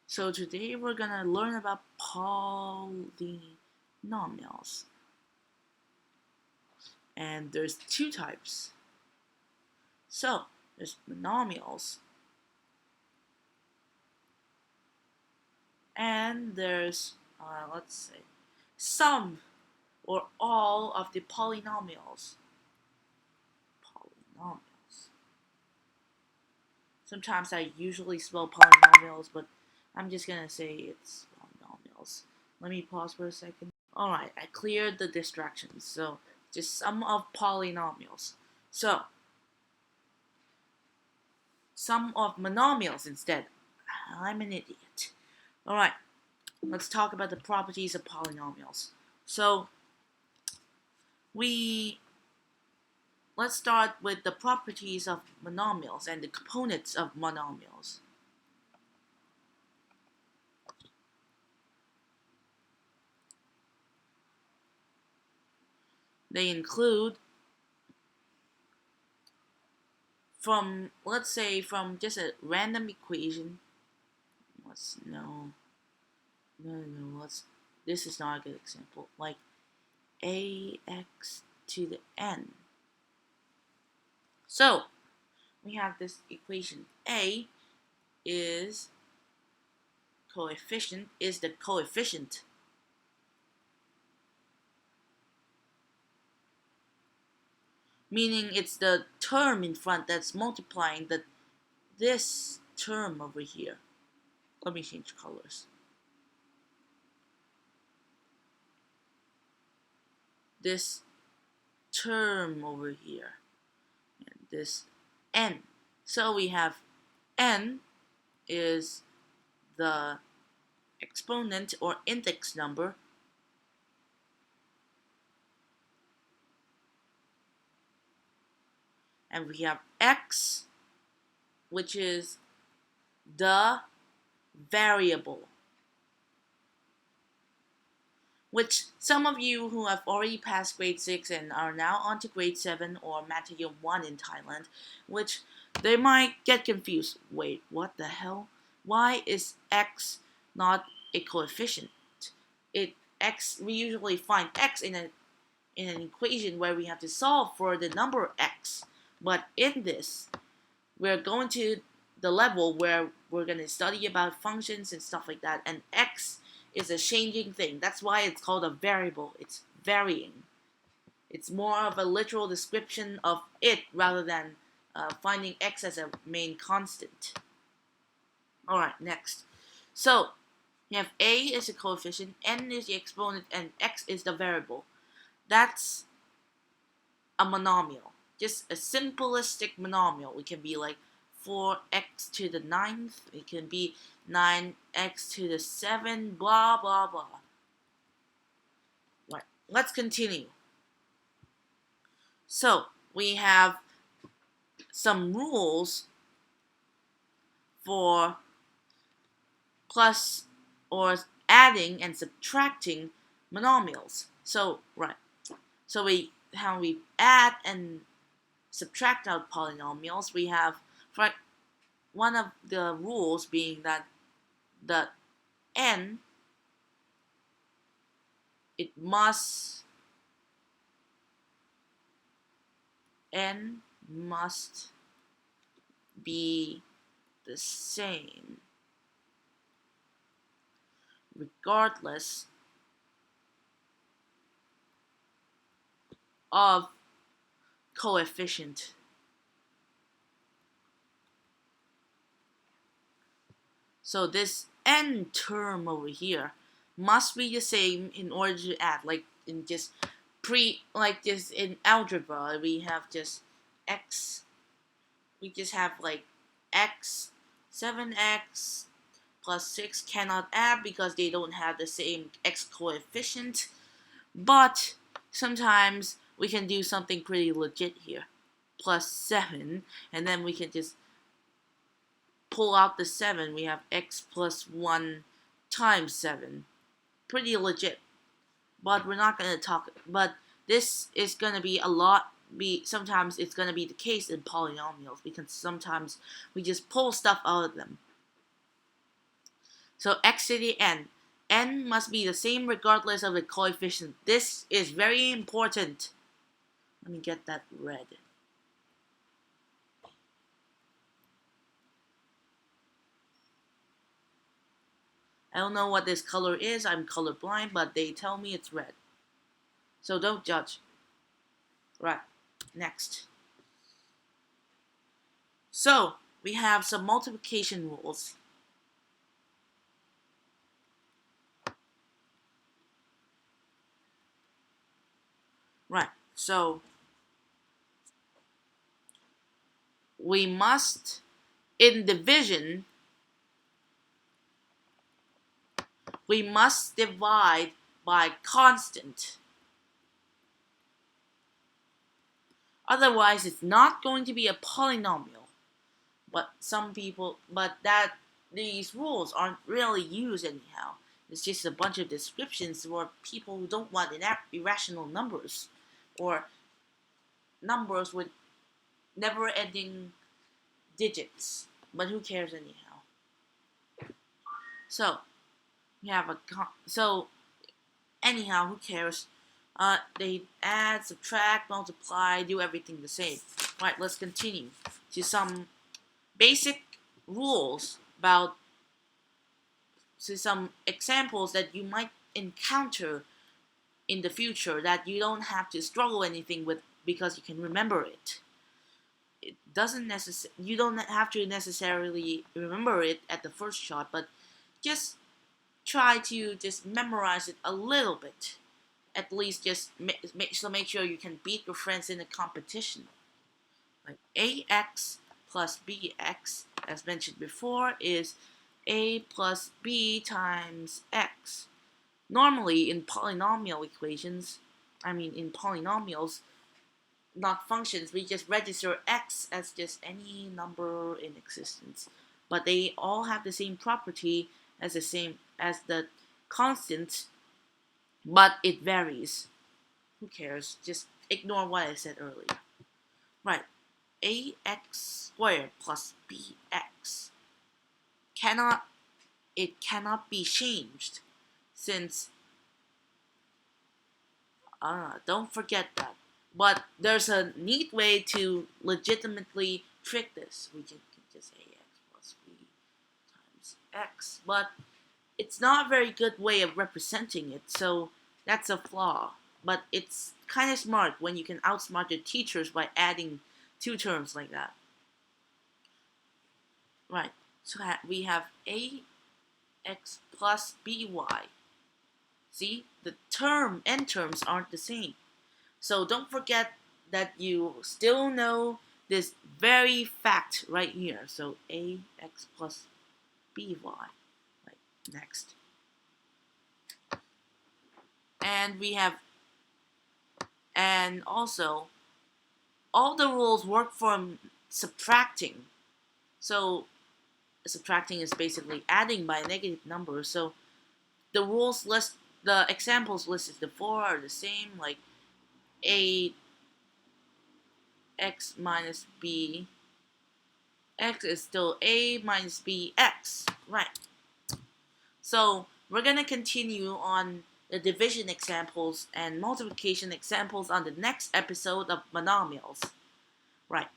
So today we're gonna learn about polynomials. And there's two types. So there's monomials and there's let's say some or all of the polynomials. Polynomials. Sometimes I usually spell polynomials, but I'm just gonna say it's polynomials. Let me pause for a second. Alright, I cleared the distractions, so just sum of polynomials. So, sum of monomials instead. I'm an idiot. Alright, let's talk about the properties of polynomials. So, let's start with the properties of monomials and the components of monomials. They include let's say from just a random equation. This is not a good example. Like ax to the n. So, we have this equation. A is the coefficient. Meaning it's the term in front that's multiplying this term over here. Let me change colors. This term over here. And this n. So we have n is the exponent or index number. And we have x, which is the variable. Which some of you who have already passed grade 6 and are now on to grade 7 or Matthew 1 in Thailand, which they might get confused. Wait, what the hell? Why is x not a coefficient? We usually find x in an equation where we have to solve for the number x. But in this, we're going to the level where we're going to study about functions and stuff like that, and x is a changing thing. That's why it's called a variable. It's varying. It's more of a literal description of it rather than finding x as a main constant. Alright, next. So, you have a is a coefficient, n is the exponent, and x is the variable. That's a monomial. Just a simplistic monomial. It can be like 4x to the 9th. It can be 9x to the 7th, blah, blah, blah. Right, let's continue. So, we have some rules for plus or adding and subtracting monomials. So, right. So how we add and subtract out polynomials, we have one of the rules being that the n must be the same regardless of coefficient. So this n term over here must be the same in order to add. Like in in algebra, we have just x. We just have like x, 7x plus 6 cannot add because they don't have the same x coefficient. But sometimes we can do something pretty legit here. Plus 7, and then we can just pull out the 7. We have x plus 1 times 7. Pretty legit. But we're not going to talk. But this is going to be sometimes it's going to be the case in polynomials because sometimes we just pull stuff out of them. So x to the n. N must be the same regardless of the coefficient. This is very important. Let me get that red. I don't know what this color is. I'm colorblind, but they tell me it's red. So don't judge. Right. Next. So we have some multiplication rules. Right. So we must, in division, we must divide by constant. Otherwise, it's not going to be a polynomial. But these rules aren't really used anyhow. It's just a bunch of descriptions for people who don't want irrational numbers or numbers with never-ending digits. But who cares anyhow? So we have anyhow, who cares? They add, subtract, multiply, do everything the same. Right, let's continue to some basic rules about some examples that you might encounter in the future that you don't have to struggle anything with because you can remember it. It doesn't you don't have to necessarily remember it at the first shot, but just try to just memorize it a little bit. At least just make sure you can beat your friends in a competition. Like ax plus bx, as mentioned before, is a plus b times x. Normally in polynomial equations, in polynomials, not functions, we just register x as just any number in existence. But they all have the same property as the constant, but it varies. Who cares? Just ignore what I said earlier. Right. Ax squared plus bx cannot be changed, since don't forget that. But there's a neat way to legitimately trick this. We can just ax plus b times x, but it's not a very good way of representing it, so that's a flaw. But it's kind of smart when you can outsmart your teachers by adding two terms like that. Right, so we have ax plus by. See, the end terms aren't the same. So don't forget that you still know this very fact right here. So ax plus by. Right, next. And also, all the rules work for subtracting. So subtracting is basically adding by a negative number. So the examples listed before are the same, like a x minus b. X is still a minus bx. Right. So we're going to continue on the division examples and multiplication examples on the next episode of monomials. Right.